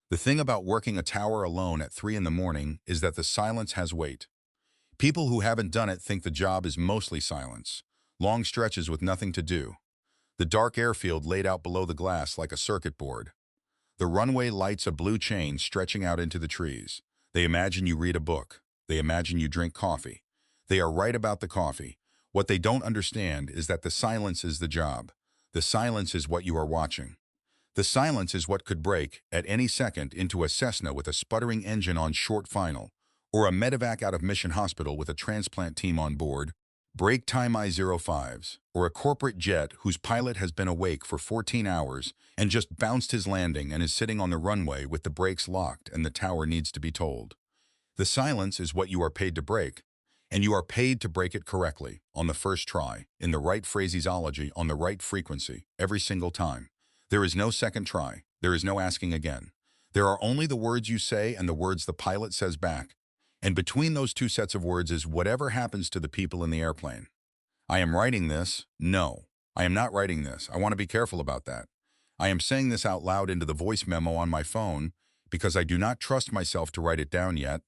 The thing about working a tower alone at 3 in the morning is that the silence has weight. People who haven't done it think the job is mostly silence. Long stretches with nothing to do. The dark airfield laid out below the glass like a circuit board. The runway lights a blue chain stretching out into the trees. They imagine you read a book. They imagine you drink coffee. They are right about the coffee. What they don't understand is that the silence is the job. The silence is what you are watching. The silence is what could break, at any second, into a Cessna with a sputtering engine on short final, or a medevac out of Mission Hospital with a transplant team on board, break time I-05s, or a corporate jet whose pilot has been awake for 14 hours and just bounced his landing and is sitting on the runway with the brakes locked and the tower needs to be told. The silence is what you are paid to break, and you are paid to break it correctly, on the first try, in the right phraseology, on the right frequency, every single time. There is no second try. There is no asking again. There are only the words you say and the words the pilot says back. And between those two sets of words is whatever happens to the people in the airplane. I am writing this. No, I am not writing this. I want to be careful about that. I am saying this out loud into the voice memo on my phone because I do not trust myself to write it down yet,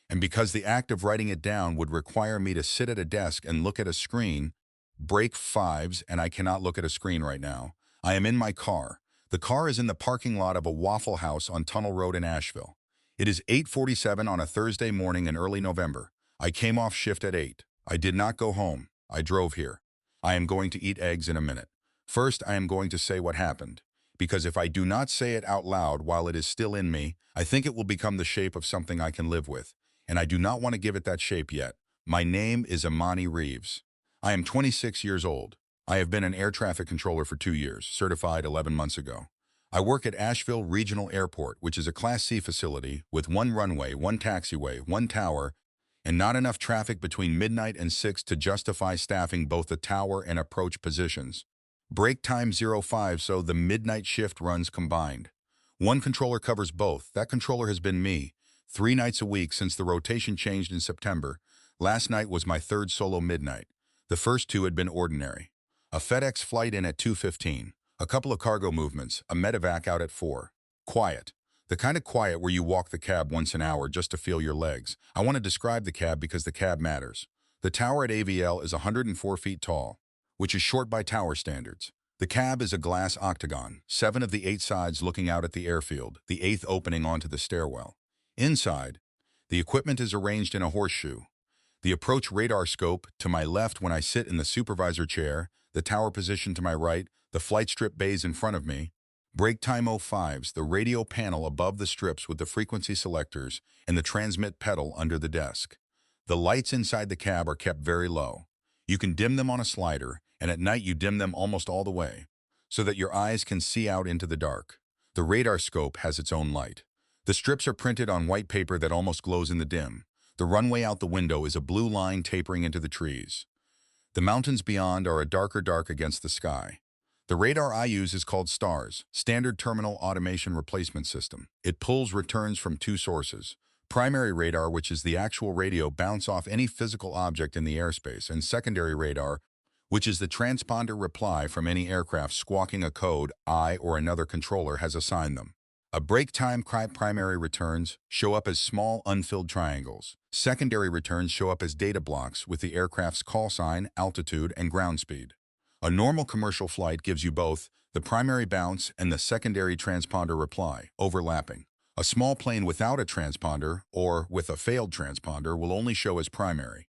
and because the act of writing it down would require me to sit at a desk and look at a screen, break fives, and I cannot look at a screen right now. I am in my car. The car is in the parking lot of a Waffle House on Tunnel Road in Asheville. It is 8:47 on a Thursday morning in early November. I came off shift at 8. I did not go home. I drove here. I am going to eat eggs in a minute. First, I am going to say what happened, because if I do not say it out loud while it is still in me, I think it will become the shape of something I can live with, and I do not want to give it that shape yet. My name is Imani Reeves. I am 26 years old. I have been an air traffic controller for 2 years, certified 11 months ago. I work at Asheville Regional Airport, which is a Class C facility with one runway, one taxiway, one tower, and not enough traffic between midnight and 6 to justify staffing both the tower and approach positions. Break time 05, so the midnight shift runs combined. One controller covers both. That controller has been me, 3 nights a week since the rotation changed in September. Last night was my third solo midnight. The first 2 had been ordinary. A FedEx flight in at 2:15, a couple of cargo movements, a medevac out at 4. Quiet. The kind of quiet where you walk the cab once an hour just to feel your legs. I want to describe the cab because the cab matters. The tower at AVL is 104 feet tall, which is short by tower standards. The cab is a glass octagon, 7 of the 8 sides looking out at the airfield, the 8th opening onto the stairwell. Inside, the equipment is arranged in a horseshoe. The approach radar scope to my left when I sit in the supervisor chair, the tower position to my right, the flight strip bays in front of me, break time 05s, the radio panel above the strips with the frequency selectors, and the transmit pedal under the desk. The lights inside the cab are kept very low. You can dim them on a slider, and at night you dim them almost all the way, so that your eyes can see out into the dark. The radar scope has its own light. The strips are printed on white paper that almost glows in the dim. The runway out the window is a blue line tapering into the trees. The mountains beyond are a darker dark against the sky. The radar I use is called STARS, Standard Terminal Automation Replacement System. It pulls returns from 2 sources. Primary radar, which is the actual radio bounce off any physical object in the airspace, and secondary radar, which is the transponder reply from any aircraft squawking a code I or another controller has assigned them. A break time primary returns show up as small unfilled triangles. Secondary returns show up as data blocks with the aircraft's call sign, altitude, and ground speed. A normal commercial flight gives you both the primary bounce and the secondary transponder reply, overlapping. A small plane without a transponder, or with a failed transponder, will only show as primary.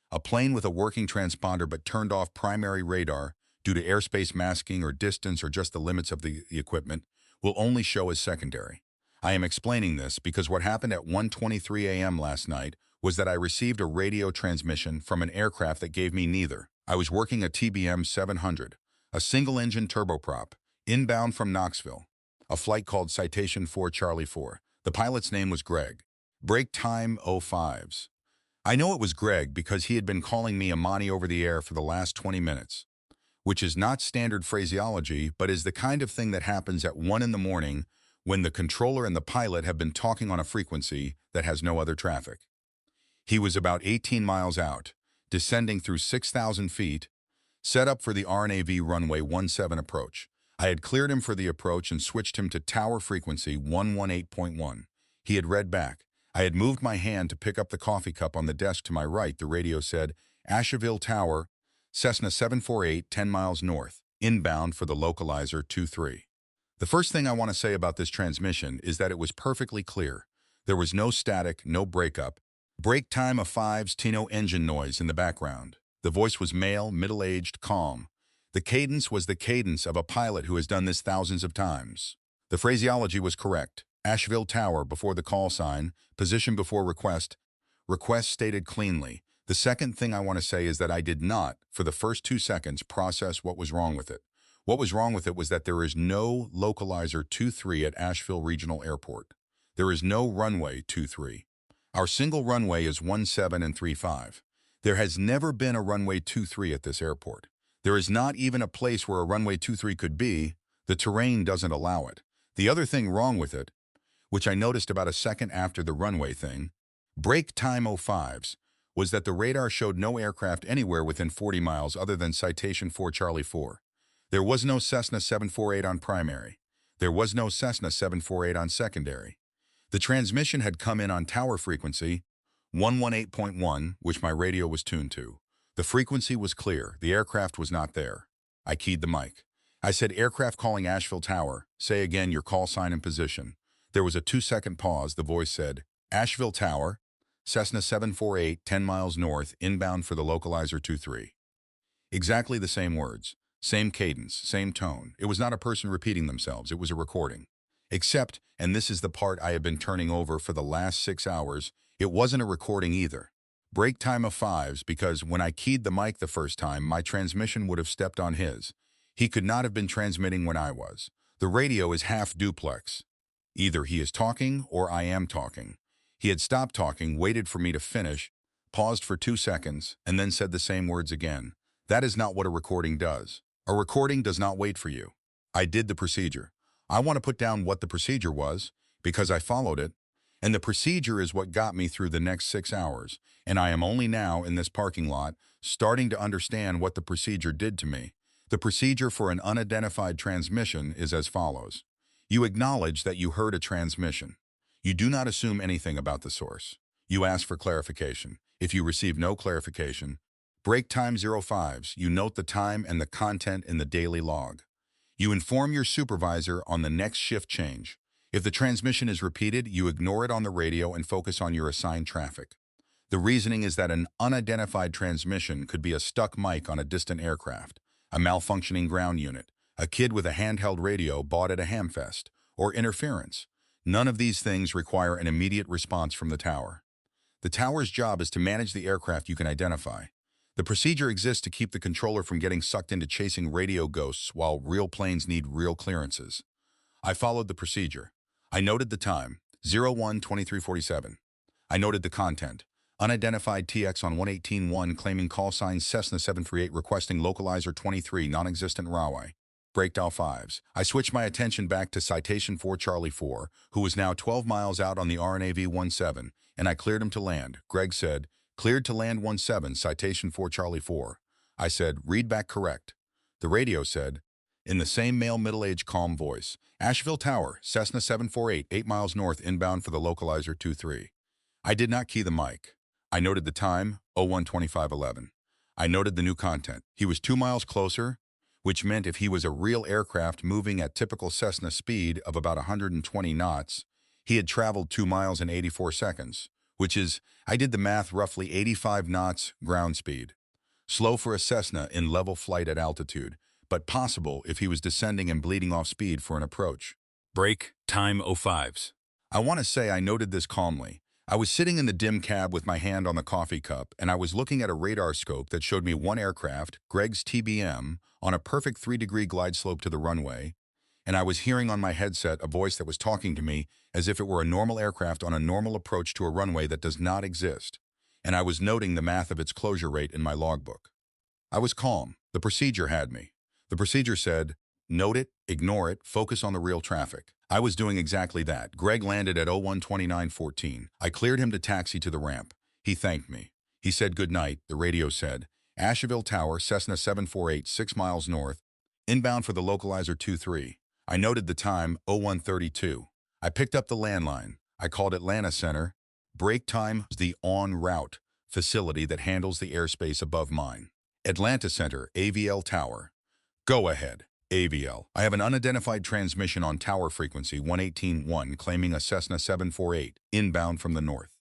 A plane with a working transponder but turned off primary radar due to airspace masking or distance or just the limits of the equipment will only show as secondary. I am explaining this because what happened at 1:23 a.m. last night was that I received a radio transmission from an aircraft that gave me neither. I was working a TBM 700, a single-engine turboprop, inbound from Knoxville, a flight called Citation 4 Charlie 4. The pilot's name was Greg. Break time 05s. I know it was Greg because he had been calling me Imani over the air for the last 20 minutes. Which is not standard phraseology, but is the kind of thing that happens at 1 in the morning when the controller and the pilot have been talking on a frequency that has no other traffic. He was about 18 miles out, descending through 6,000 feet, set up for the RNAV runway 17 approach. I had cleared him for the approach and switched him to tower frequency 118.1. He had read back. I had moved my hand to pick up the coffee cup on the desk to my right. The radio said, Asheville Tower, Cessna 748, 10 miles north, inbound for the localizer 23. The first thing I want to say about this transmission is that it was perfectly clear. There was no static, no breakup. Break time of fives, Tino engine noise in the background. The voice was male, middle-aged, calm. The cadence was the cadence of a pilot who has done this thousands of times. The phraseology was correct. Asheville Tower before the call sign, position before request. Request stated cleanly. The second thing I want to say is that I did not, for the first 2 seconds, process what was wrong with it. What was wrong with it was that there is no localizer 23 at Asheville Regional Airport. There is no runway 23. Our single runway is 17 and 35. There has never been a runway 23 at this airport. There is not even a place where a runway 23 could be. The terrain doesn't allow it. The other thing wrong with it, which I noticed about a second after the runway thing, break time 05s, was that the radar showed no aircraft anywhere within 40 miles other than Citation 4 Charlie 4. There was no Cessna 748 on primary. There was no Cessna 748 on secondary. The transmission had come in on tower frequency 118.1, which my radio was tuned to. The frequency was clear. The aircraft was not there. I keyed the mic. I said, aircraft calling Asheville Tower. Say again your call sign and position. There was a 2-second pause. The voice said, Asheville Tower, Cessna 748, 10 miles north, inbound for the localizer 23. Exactly the same words, same cadence, same tone. It was not a person repeating themselves. It was a recording. Except, and this is the part I have been turning over for the last 6 hours, it wasn't a recording either. Break time of fives, because when I keyed the mic the first time, my transmission would have stepped on his. He could not have been transmitting when I was. The radio is half duplex. Either he is talking or I am talking. He had stopped talking, waited for me to finish, paused for 2 seconds, and then said the same words again. That is not what a recording does. A recording does not wait for you. I did the procedure. I want to put down what the procedure was, because I followed it, and the procedure is what got me through the next 6 hours, and I am only now in this parking lot starting to understand what the procedure did to me. The procedure for an unidentified transmission is as follows. You acknowledge that you heard a transmission. You do not assume anything about the source. You ask for clarification. If you receive no clarification, break time 05s, you note the time and the content in the daily log. You inform your supervisor on the next shift change. If the transmission is repeated, you ignore it on the radio and focus on your assigned traffic. The reasoning is that an unidentified transmission could be a stuck mic on a distant aircraft, a malfunctioning ground unit, a kid with a handheld radio bought at a hamfest, or interference. None of these things require an immediate response from the tower. The tower's job is to manage the aircraft you can identify. The procedure exists to keep the controller from getting sucked into chasing radio ghosts while real planes need real clearances. I followed the procedure. I noted the time, 01:23:47. I noted the content. Unidentified TX on 118.1 claiming call sign Cessna 738 requesting localizer 23 non-existent runway. Breakdown 5s. I switched my attention back to Citation 4 Charlie 4, who was now 12 miles out on the RNAV 17, and I cleared him to land. Greg said, cleared to land 17, Citation 4 Charlie 4. I said, read back correct. The radio said, in the same male middle-aged calm voice, Asheville Tower, Cessna 748, 8 miles north, inbound for the localizer 23. I did not key the mic. I noted the time, 01:25:11. I noted the new content. He was 2 miles closer, which meant if he was a real aircraft moving at typical Cessna speed of about 120 knots, he had traveled 2 miles in 84 seconds, which is, I did the math, roughly 85 knots ground speed. Slow for a Cessna in level flight at altitude, but possible if he was descending and bleeding off speed for an approach. Break, time 05s. I want to say I noted this calmly. I was sitting in the dim cab with my hand on the coffee cup, and I was looking at a radar scope that showed me one aircraft, Greg's TBM, on a perfect 3-degree glide slope to the runway, and I was hearing on my headset a voice that was talking to me as if it were a normal aircraft on a normal approach to a runway that does not exist, and I was noting the math of its closure rate in my logbook. I was calm. The procedure had me. The procedure said, note it, ignore it, focus on the real traffic. I was doing exactly that. Greg landed at 01:29:14. I cleared him to taxi to the ramp. He thanked me. He said good night. The radio said, Asheville Tower, Cessna 748, 6 miles north, inbound for the localizer 23. I noted the time, 0132. I picked up the landline. I called Atlanta Center. Break time is the en route facility that handles the airspace above mine. Atlanta Center, AVL Tower. Go ahead, AVL. I have an unidentified transmission on tower frequency 118.1 claiming a Cessna 748, inbound from the north.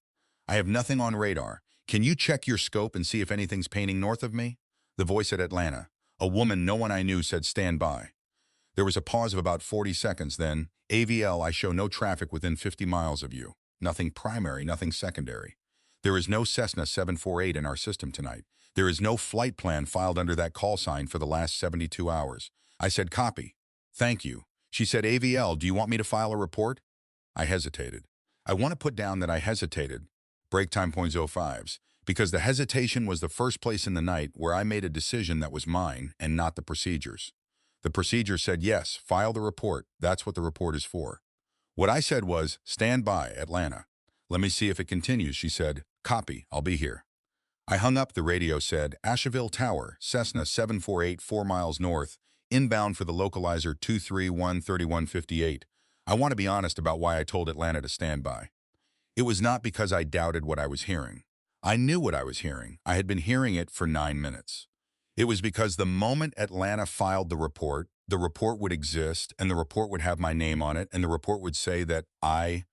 I have nothing on radar. Can you check your scope and see if anything's painting north of me? The voice at Atlanta. A woman no one I knew said stand by. There was a pause of about 40 seconds, then, AVL, I show no traffic within 50 miles of you. Nothing primary, nothing secondary. There is no Cessna 748 in our system tonight. There is no flight plan filed under that call sign for the last 72 hours. I said, copy. Thank you. She said, AVL, do you want me to file a report? I hesitated. I want to put down that I hesitated, break time .05s, because the hesitation was the first place in the night where I made a decision that was mine and not the procedures. The procedure said, yes, file the report. That's what the report is for. What I said was, stand by, Atlanta. Let me see if it continues, she said. Copy, I'll be here. I hung up. The radio said, Asheville Tower, Cessna 748 4 miles north, inbound for the localizer 231-3158. I want to be honest about why I told Atlanta to stand by. It was not because I doubted what I was hearing. I knew what I was hearing. I had been hearing it for 9 minutes. It was because the moment Atlanta filed the report would exist, and the report would have my name on it, and the report would say that I,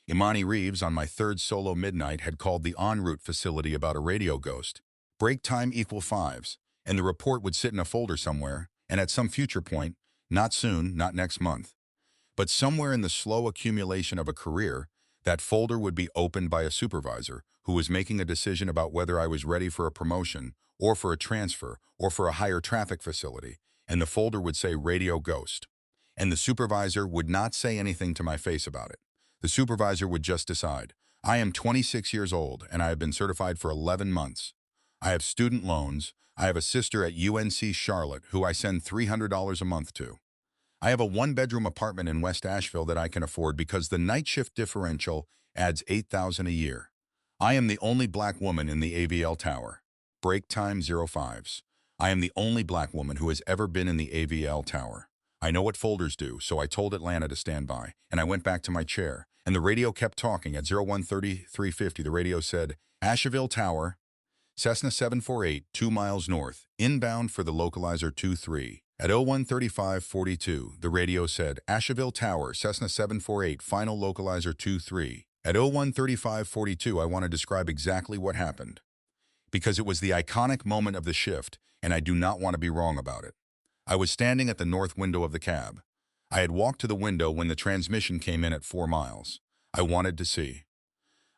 Imani Reeves, on my third solo midnight, had called the en route facility about a radio ghost. Break time equal 5s, and the report would sit in a folder somewhere, and at some future point, not soon, not next month, but somewhere in the slow accumulation of a career, that folder would be opened by a supervisor who was making a decision about whether I was ready for a promotion, or for a transfer, or for a higher traffic facility, and the folder would say Radio Ghost. And the supervisor would not say anything to my face about it. The supervisor would just decide. I am 26 years old, and I have been certified for 11 months. I have student loans. I have a sister at UNC Charlotte who I send $300 a month to. I have a one-bedroom apartment in West Asheville that I can afford because the night shift differential adds $8,000 a year. I am the only black woman in the AVL Tower. Break time 05s. I am the only black woman who has ever been in the AVL Tower. I know what folders do, so I told Atlanta to stand by, and I went back to my chair, and the radio kept talking. At 01:33:50, the radio said, Asheville Tower, Cessna 748, 2 miles north, inbound for the localizer 23. At 01:35:42, the radio said, Asheville Tower, Cessna 748, final localizer 23. At 01:35:42, I want to describe exactly what happened, because it was the iconic moment of the shift, and I do not want to be wrong about it. I was standing at the north window of the cab. I had walked to the window when the transmission came in at 4 miles. I wanted to see.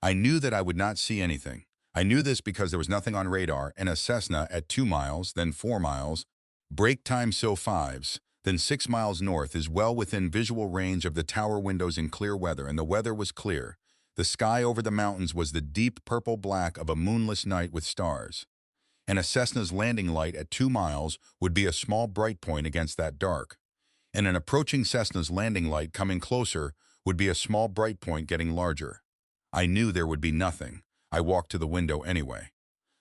I knew that I would not see anything. I knew this because there was nothing on radar, and a Cessna at 2 miles, then 4 miles, break time so 5s, then 6 miles north is well within visual range of the tower windows in clear weather, and the weather was clear. The sky over the mountains was the deep purple black of a moonless night with stars. And a Cessna's landing light at 2 miles would be a small bright point against that dark. And an approaching Cessna's landing light coming closer would be a small bright point getting larger. I knew there would be nothing. I walked to the window anyway.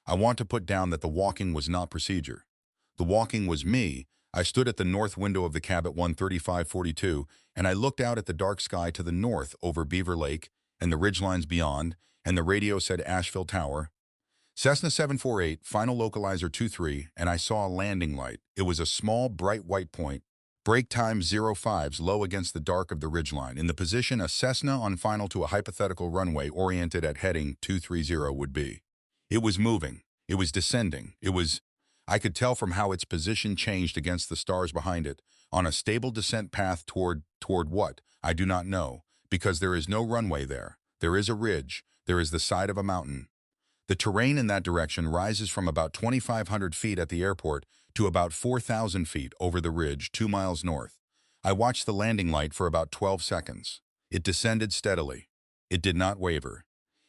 I want to put down that the walking was not procedure. The walking was me. I stood at the north window of the cab at 1:35:42, and I looked out at the dark sky to the north over Beaver Lake and the ridgelines beyond, and the radio said Asheville Tower, Cessna 748, final localizer 23, and I saw a landing light. It was a small, bright white point. Break time 05s low against the dark of the ridgeline. In the position a Cessna on final to a hypothetical runway oriented at heading 230 would be. It was moving. It was descending. I could tell from how its position changed against the stars behind it, on a stable descent path toward what? I do not know, because there is no runway there. There is a ridge. There is the side of a mountain. The terrain in that direction rises from about 2,500 feet at the airport to about 4,000 feet over the ridge 2 miles north. I watched the landing light for about 12 seconds. It descended steadily. It did not waver.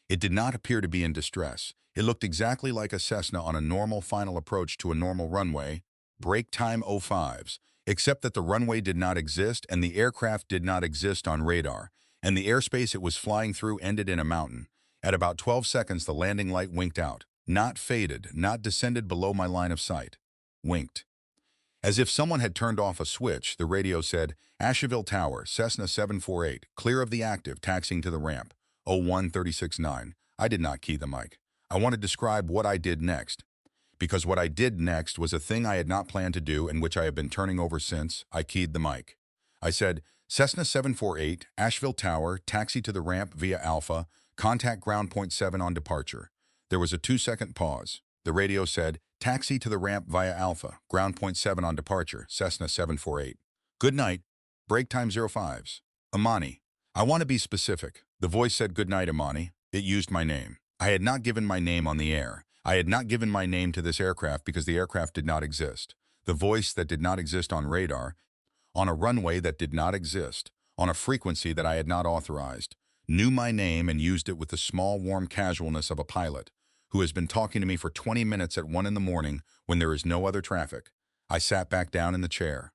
It did not appear to be in distress. It looked exactly like a Cessna on a normal final approach to a normal runway, break time 05s, except that the runway did not exist and the aircraft did not exist on radar, and the airspace it was flying through ended in a mountain. At about 12 seconds, the landing light winked out, not faded, not descended below my line of sight. Winked. As if someone had turned off a switch, the radio said, Asheville Tower, Cessna 748, clear of the active, taxiing to the ramp, 01369. I did not key the mic. I want to describe what I did next, because what I did next was a thing I had not planned to do and which I have been turning over since. I keyed the mic. I said, Cessna 748, Asheville Tower, taxi to the ramp via Alpha, contact ground point 7 on departure. There was a 2-second pause. The radio said, taxi to the ramp via Alpha, ground point 7 on departure, Cessna 748. Good night, break time 05s. Imani. I want to be specific. The voice said, good night, Imani. It used my name. I had not given my name on the air. I had not given my name to this aircraft because the aircraft did not exist. The voice that did not exist on radar, on a runway that did not exist, on a frequency that I had not authorized, knew my name and used it with the small, warm casualness of a pilot who has been talking to me for 20 minutes at 1 in the morning when there is no other traffic. I sat back down in the chair.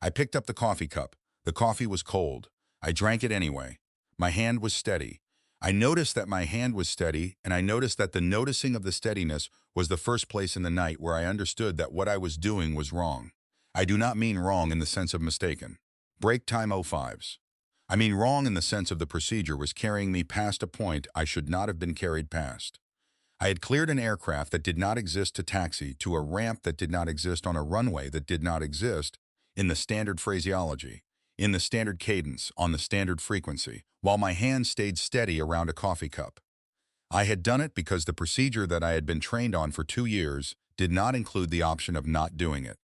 I picked up the coffee cup. The coffee was cold. I drank it anyway. My hand was steady. I noticed that my hand was steady, and I noticed that the noticing of the steadiness was the first place in the night where I understood that what I was doing was wrong. I do not mean wrong in the sense of mistaken. Break time 05s. I mean wrong in the sense of the procedure was carrying me past a point I should not have been carried past. I had cleared an aircraft that did not exist to taxi to a ramp that did not exist on a runway that did not exist in the standard phraseology, in the standard cadence, on the standard frequency, while my hand stayed steady around a coffee cup. I had done it because the procedure that I had been trained on for 2 years did not include the option of not doing it.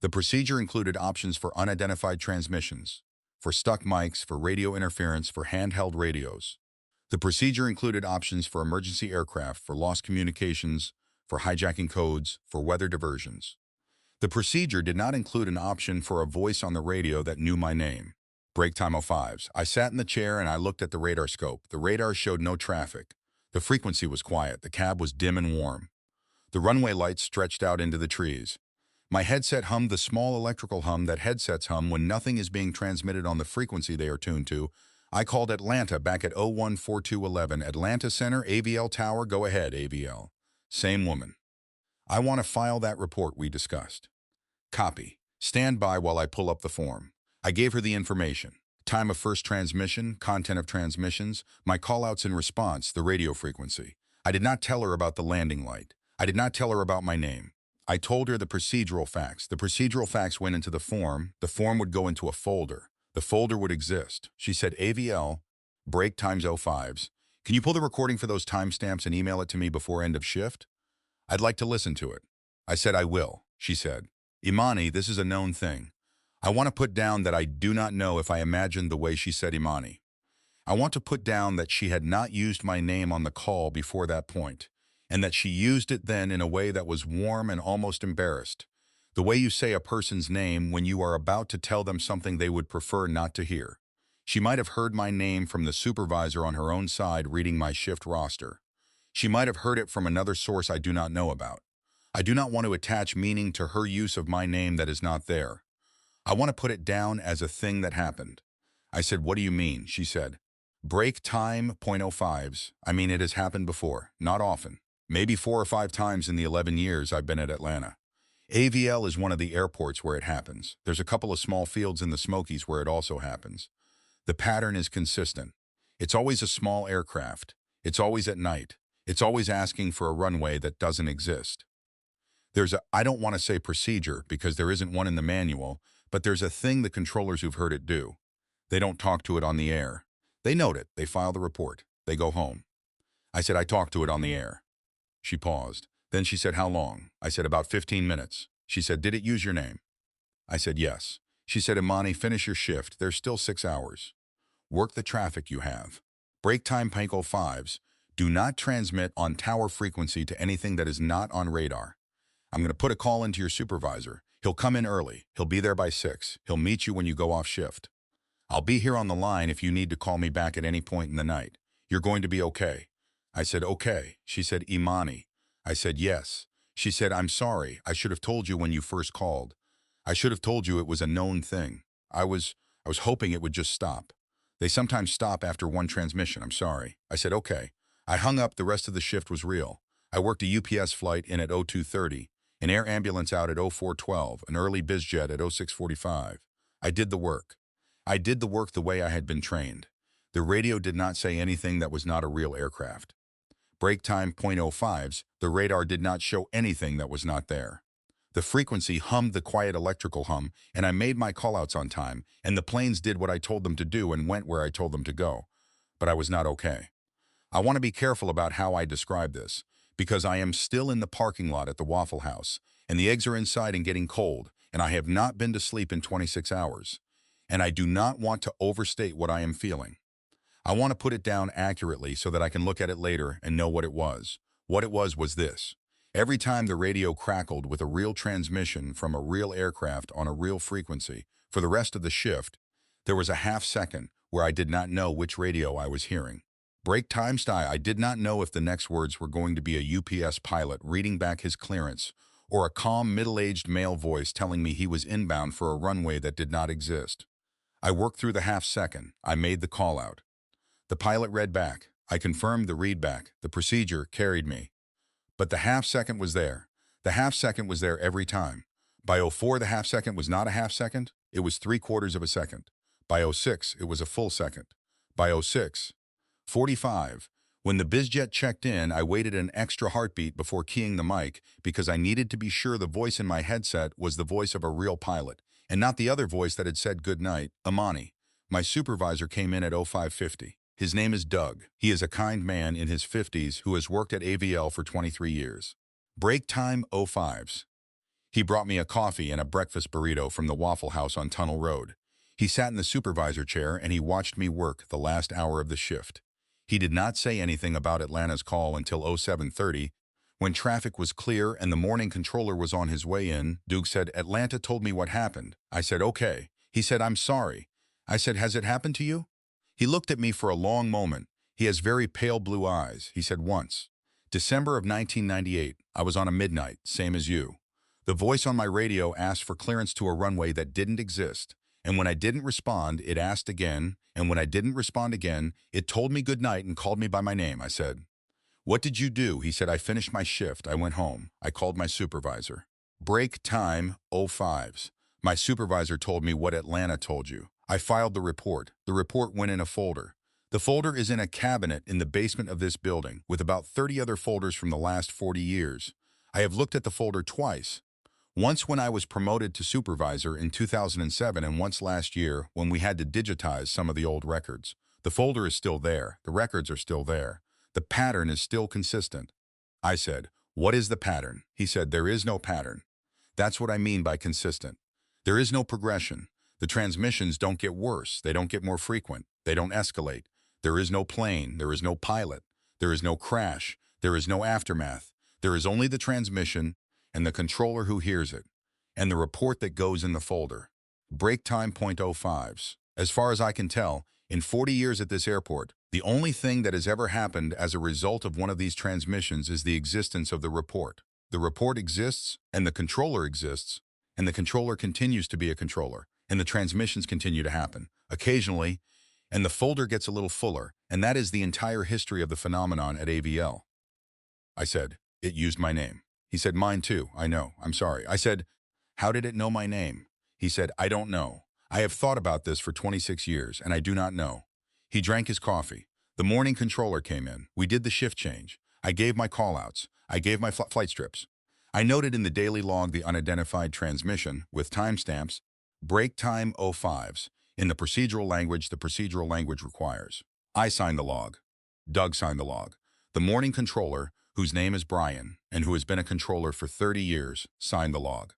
The procedure included options for unidentified transmissions, for stuck mics, for radio interference, for handheld radios. The procedure included options for emergency aircraft, for lost communications, for hijacking codes, for weather diversions. The procedure did not include an option for a voice on the radio that knew my name. Break time 05s. I sat in the chair and I looked at the radar scope. The radar showed no traffic. The frequency was quiet. The cab was dim and warm. The runway lights stretched out into the trees. My headset hummed the small electrical hum that headsets hum when nothing is being transmitted on the frequency they are tuned to. I called Atlanta back at 014211. Atlanta Center, AVL Tower, go ahead, AVL. Same woman. I want to file that report we discussed. Copy. Stand by while I pull up the form. I gave her the information. Time of first transmission, content of transmissions, my callouts in response, the radio frequency. I did not tell her about the landing light. I did not tell her about my name. I told her the procedural facts. The procedural facts went into the form. The form would go into a folder. The folder would exist. She said, AVL, break times 05s. Can you pull the recording for those timestamps and email it to me before end of shift? I'd like to listen to it. I said, I will, she said. Imani, this is a known thing. I want to put down that I do not know if I imagined the way she said Imani. I want to put down that she had not used my name on the call before that point, and that she used it then in a way that was warm and almost embarrassed. The way you say a person's name when you are about to tell them something they would prefer not to hear. She might have heard my name from the supervisor on her own side reading my shift roster. She might have heard it from another source I do not know about. I do not want to attach meaning to her use of my name that is not there. I want to put it down as a thing that happened. I said, what do you mean? She said, break time .05s. I mean, it has happened before, not often. Maybe 4 or 5 times in the 11 years I've been at Atlanta. AVL is one of the airports where it happens. There's a couple of small fields in the Smokies where it also happens. The pattern is consistent. It's always a small aircraft. It's always at night. It's always asking for a runway that doesn't exist. I don't want to say procedure because there isn't one in the manual, but there's a thing the controllers who've heard it do. They don't talk to it on the air. They note it. They file the report. They go home. I said, I talked to it on the air. She paused. Then she said, how long? I said, about 15 minutes. She said, did it use your name? I said, yes. She said, Imani, finish your shift. There's still 6 hours. Work the traffic you have. Break time Panko 5s. Do not transmit on tower frequency to anything that is not on radar. I'm going to put a call into your supervisor. He'll come in early. He'll be there by 6. He'll meet you when you go off shift. I'll be here on the line if you need to call me back at any point in the night. You're going to be okay. I said, okay. She said, Imani. I said, yes. She said, I'm sorry. I should have told you when you first called. I should have told you it was a known thing. I was hoping it would just stop. They sometimes stop after 1 transmission. I'm sorry. I said, okay. I hung up. The rest of the shift was real. I worked a UPS flight in at 0230. An air ambulance out at 0412, an early bizjet at 0645. I did the work. I did the work the way I had been trained. The radio did not say anything that was not a real aircraft. Break time .05s, the radar did not show anything that was not there. The frequency hummed the quiet electrical hum, and I made my callouts on time, and the planes did what I told them to do and went where I told them to go. But I was not okay. I want to be careful about how I describe this, because I am still in the parking lot at the Waffle House, and the eggs are inside and getting cold, and I have not been to sleep in 26 hours. And I do not want to overstate what I am feeling. I want to put it down accurately so that I can look at it later and know what it was. What it was this. Every time the radio crackled with a real transmission from a real aircraft on a real frequency, for the rest of the shift, there was a half second where I did not know which radio I was hearing. Break time style, I did not know if the next words were going to be a UPS pilot reading back his clearance, or a calm middle-aged male voice telling me he was inbound for a runway that did not exist. I worked through the half second. I made the call out. The pilot read back. I confirmed the read back. The procedure carried me. But the half second was there. The half second was there every time. By 04, the half second was not a half second. It was 3/4 of a second. By 06, it was a full second. By 06:45, when the bizjet checked in, I waited an extra heartbeat before keying the mic because I needed to be sure the voice in my headset was the voice of a real pilot, and not the other voice that had said good night, Amani. My supervisor came in at 0550. His name is Doug. He is a kind man in his 50s who has worked at AVL for 23 years. Break time 05s. He brought me a coffee and a breakfast burrito from the Waffle House on Tunnel Road. He sat in the supervisor chair and he watched me work the last hour of the shift. He did not say anything about Atlanta's call until 0730. When traffic was clear and the morning controller was on his way in, Doug said, "Atlanta told me what happened." I said, "Okay." He said, "I'm sorry." I said, "Has it happened to you?" He looked at me for a long moment. He has very pale blue eyes. He said, "Once. December of 1998, I was on a midnight, same as you. The voice on my radio asked for clearance to a runway that didn't exist. And when I didn't respond, it asked again. And when I didn't respond again, it told me good night and called me by my name." I said, "What did you do?" He said, "I finished my shift. I went home. I called my supervisor." Break time 05s. My supervisor told me what Atlanta told you. I filed the report. The report went in a folder. The folder is in a cabinet in the basement of this building with about 30 other folders from the last 40 years. I have looked at the folder twice. Once when I was promoted to supervisor in 2007 and once last year when we had to digitize some of the old records. The folder is still there. The records are still there. The pattern is still consistent. I said, "What is the pattern?" He said, "There is no pattern." That's what I mean by consistent. There is no progression. The transmissions don't get worse. They don't get more frequent. They don't escalate. There is no plane. There is no pilot. There is no crash. There is no aftermath. There is only the transmission and the controller who hears it, and the report that goes in the folder. Break time .05s. As far as I can tell, in 40 years at this airport, the only thing that has ever happened as a result of one of these transmissions is the existence of the report. The report exists, and the controller exists, and the controller continues to be a controller, and the transmissions continue to happen, occasionally, and the folder gets a little fuller, and that is the entire history of the phenomenon at AVL. I said, "It used my name." He said, "Mine too, I know, I'm sorry." I said, "How did it know my name?" He said, "I don't know. I have thought about this for 26 years, and I do not know." He drank his coffee. The morning controller came in. We did the shift change. I gave my callouts. I gave my flight strips. I noted in the daily log the unidentified transmission, with timestamps, break time 05s. In the procedural language requires. I signed the log. Doug signed the log. The morning controller, whose name is Brian, and who has been a controller for 30 years, signed the log.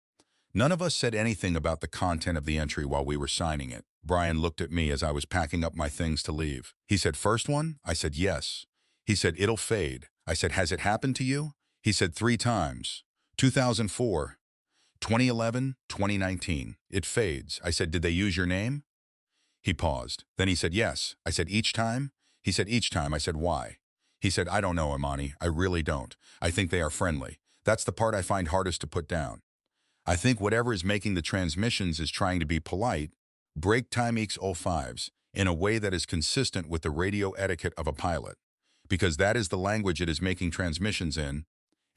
None of us said anything about the content of the entry while we were signing it. Brian looked at me as I was packing up my things to leave. He said, "First one?" I said, "Yes." He said, "It'll fade." I said, "Has it happened to you?" He said, 3 times. 2004, 2011, 2019. It fades. I said, "Did they use your name?" He paused. Then he said, "Yes." I said, "Each time?" He said, "Each time." I said, "Why?" He said, "I don't know, Imani. I really don't. I think they are friendly. That's the part I find hardest to put down. I think whatever is making the transmissions is trying to be polite, break time equals 05s, in a way that is consistent with the radio etiquette of a pilot. Because that is the language it is making transmissions in,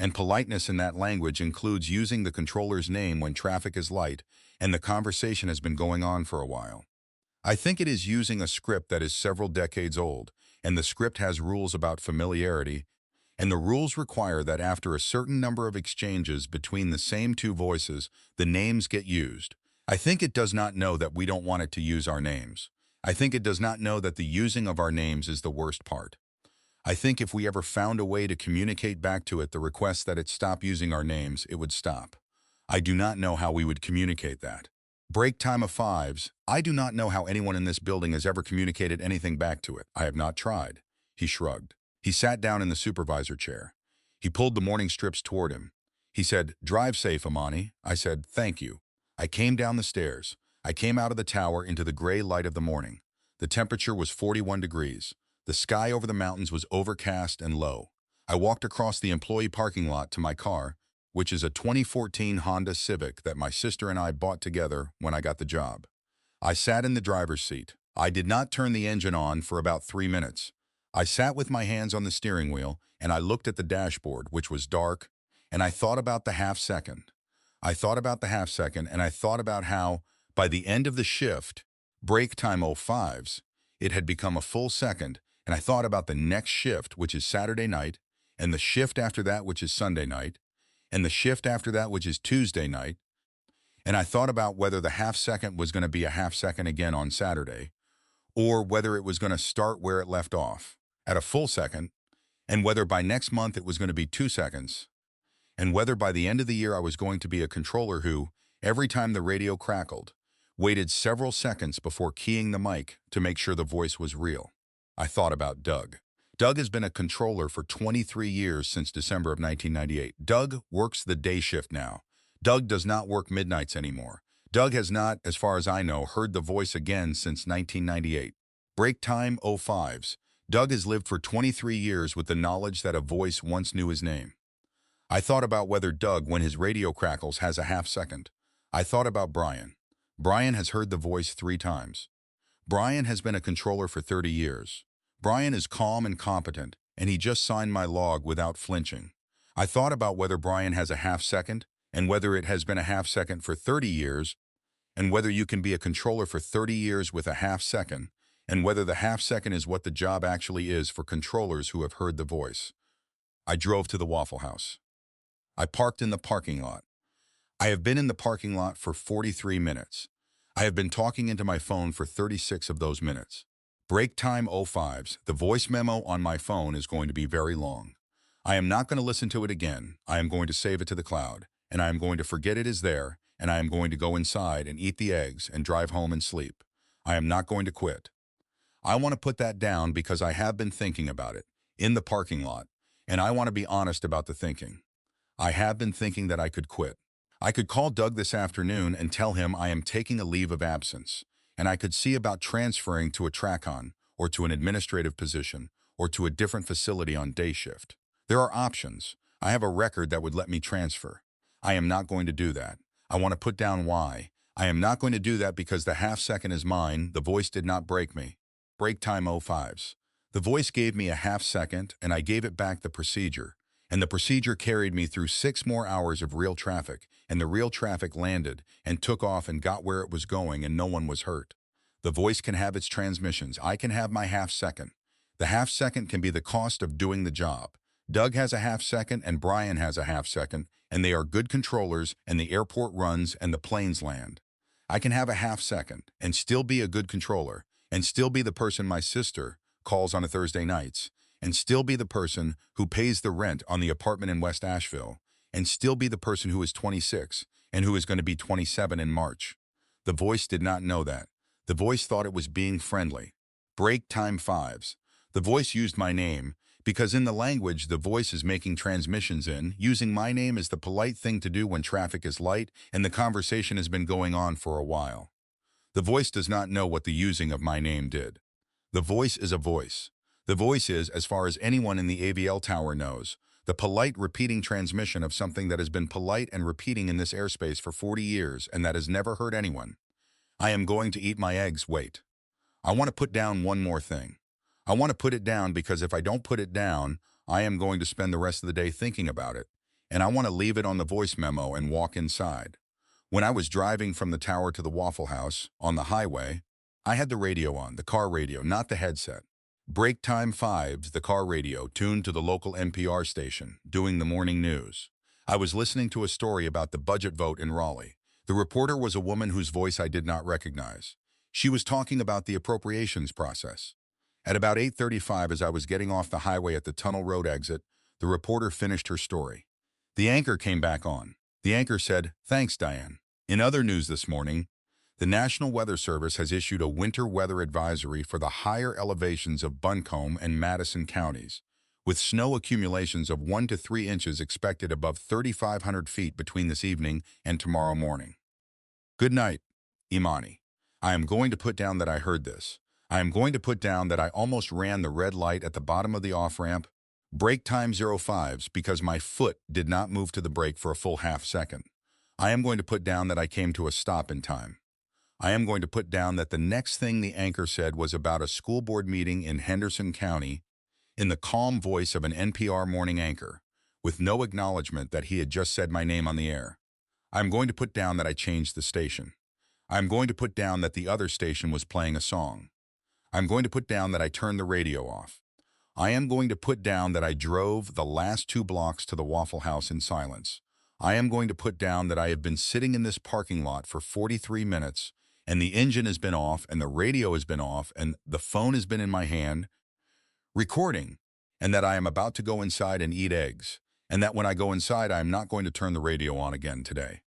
And politeness in that language includes using the controller's name when traffic is light and the conversation has been going on for a while. I think it is using a script that is several decades old, and the script has rules about familiarity, and the rules require that after a certain number of exchanges between the same two voices, the names get used. I think it does not know that we don't want it to use our names. I think it does not know that the using of our names is the worst part. I think if we ever found a way to communicate back to it the request that it stop using our names, it would stop. I do not know how we would communicate that. Break time of fives. I do not know how anyone in this building has ever communicated anything back to it. I have not tried. He shrugged. He sat down in the supervisor chair. He pulled the morning strips toward him. He said, "Drive safe, Amani." I said, "Thank you." I came down the stairs. I came out of the tower into the gray light of the morning. The temperature was 41 degrees. The sky over the mountains was overcast and low. I walked across the employee parking lot to my car, which is a 2014 Honda Civic that my sister and I bought together when I got the job. I sat in the driver's seat. I did not turn the engine on for about 3 minutes. I sat with my hands on the steering wheel, and I looked at the dashboard, which was dark, and I thought about the half second. I thought about the half second, and I thought about how, by the end of the shift, break time 05s, it had become a full second, and I thought about the next shift, which is Saturday night, and the shift after that, which is Sunday night, and the shift after that, which is Tuesday night, and I thought about whether the half second was going to be a half second again on Saturday, or whether it was going to start where it left off, at a full second, and whether by next month it was going to be 2 seconds, and whether by the end of the year I was going to be a controller who, every time the radio crackled, waited several seconds before keying the mic to make sure the voice was real. I thought about Doug. Doug has been a controller for 23 years since December of 1998. Doug works the day shift now. Doug does not work midnights anymore. Doug has not, as far as I know, heard the voice again since 1998. Break time 05s. Doug has lived for 23 years with the knowledge that a voice once knew his name. I thought about whether Doug, when his radio crackles, has a half second. I thought about Brian. Brian has heard the voice 3 times. Brian has been a controller for 30 years. Brian is calm and competent, and he just signed my log without flinching. I thought about whether Brian has a half second, and whether it has been a half second for 30 years, and whether you can be a controller for 30 years with a half second, and whether the half second is what the job actually is for controllers who have heard the voice. I drove to the Waffle House. I parked in the parking lot. I have been in the parking lot for 43 minutes. I have been talking into my phone for 36 of those minutes. Break time 05s. The voice memo on my phone is going to be very long. I am not going to listen to it again. I am going to save it to the cloud, and I am going to forget it is there, and I am going to go inside and eat the eggs and drive home and sleep. I am not going to quit. I want to put that down because I have been thinking about it in the parking lot, and I want to be honest about the thinking. I have been thinking that I could quit. I could call Doug this afternoon and tell him I am taking a leave of absence, and I could see about transferring to a TRACON or to an administrative position or to a different facility on day shift. There are options. I have a record that would let me transfer. I am not going to do that. I want to put down why. I am not going to do that because the half second is mine. The voice did not break me. Break time 05s. The voice gave me a half second, and I gave it back the procedure. And the procedure carried me through 6 more hours of real traffic, and the real traffic landed and took off and got where it was going, and no one was hurt. The voice can have its transmissions. I can have my half second. The half second can be the cost of doing the job. Doug has a half second and Brian has a half second, and they are good controllers, and the airport runs and the planes land. I can have a half second and still be a good controller, and still be the person my sister calls on a Thursday nights, and still be the person who pays the rent on the apartment in West Asheville, and still be the person who is 26 and who is going to be 27 in March. The voice did not know that. The voice thought it was being friendly. Break time 5s. The voice used my name because in the language the voice is making transmissions in, using my name is the polite thing to do when traffic is light and the conversation has been going on for a while. The voice does not know what the using of my name did. The voice is a voice. The voice is, as far as anyone in the AVL tower knows, the polite repeating transmission of something that has been polite and repeating in this airspace for 40 years and that has never hurt anyone. I am going to eat my eggs. Wait. I want to put down one more thing. I want to put it down because if I don't put it down, I am going to spend the rest of the day thinking about it. and I want to leave it on the voice memo and walk inside. When I was driving from the tower to the Waffle House, on the highway, I had the radio on, the car radio, not the headset. Break time 5's, the car radio, tuned to the local NPR station, doing the morning news. I was listening to a story about the budget vote in Raleigh. The reporter was a woman whose voice I did not recognize. She was talking about the appropriations process. At about 8:35, as I was getting off the highway at the Tunnel Road exit, the reporter finished her story. The anchor came back on. The anchor said, "Thanks, Diane." In other news this morning, the National Weather Service has issued a winter weather advisory for the higher elevations of Buncombe and Madison counties, with snow accumulations of 1 to 3 inches expected above 3,500 feet between this evening and tomorrow morning. Good night, Imani. I am going to put down that I heard this. I am going to put down that I almost ran the red light at the bottom of the off-ramp. Brake time 05's because my foot did not move to the brake for a full half second. I am going to put down that I came to a stop in time. I am going to put down that the next thing the anchor said was about a school board meeting in Henderson County in the calm voice of an NPR morning anchor, with no acknowledgement that he had just said my name on the air. I am going to put down that I changed the station. I am going to put down that the other station was playing a song. I am going to put down that I turned the radio off. I am going to put down that I drove the last 2 blocks to the Waffle House in silence. I am going to put down that I have been sitting in this parking lot for 43 minutes, and the engine has been off, and the radio has been off, and the phone has been in my hand, recording, and that I am about to go inside and eat eggs, and that when I go inside, I am not going to turn the radio on again today.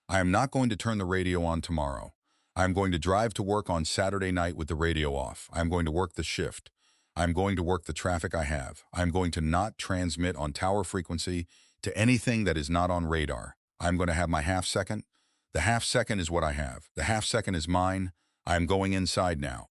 I am not going to turn the radio on tomorrow. I am going to drive to work on Saturday night with the radio off. I am going to work the shift. I am going to work the traffic I have. I am going to not transmit on tower frequency to anything that is not on radar. I am going to have my half second. The half second is what I have. The half second is mine. I am going inside now.